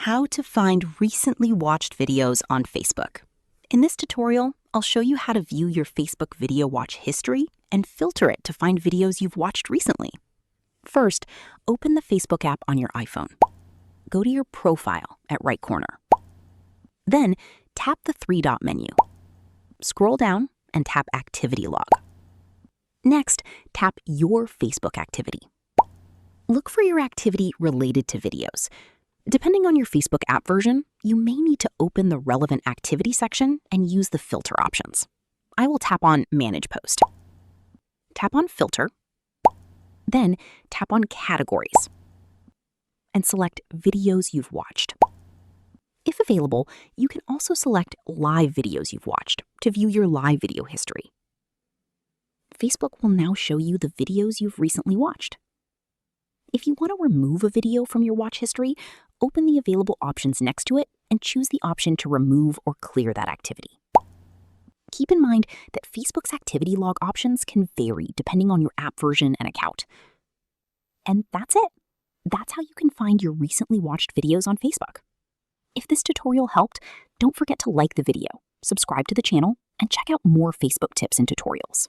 How to find recently watched videos on Facebook. In this tutorial, I'll show you how to view your Facebook video watch history and filter it to find videos you've watched recently. First, open the Facebook app on your iPhone. Go to your profile at right corner. Then, tap the three-dot menu. Scroll down and tap Activity Log. Next, tap Your Facebook Activity. Look for your activity related to videos. Depending on your Facebook app version, you may need to open the relevant activity section and use the filter options. I will tap on Manage Post. Tap on Filter. Then tap on Categories and select Videos You've Watched. If available, you can also select Live Videos You've Watched to view your live video history. Facebook will now show you the videos you've recently watched. If you want to remove a video from your watch history, open the available options next to it and choose the option to remove or clear that activity. Keep in mind that Facebook's activity log options can vary depending on your app version and account. And that's it. That's how you can find your recently watched videos on Facebook. If this tutorial helped, don't forget to like the video, subscribe to the channel, and check out more Facebook tips and tutorials.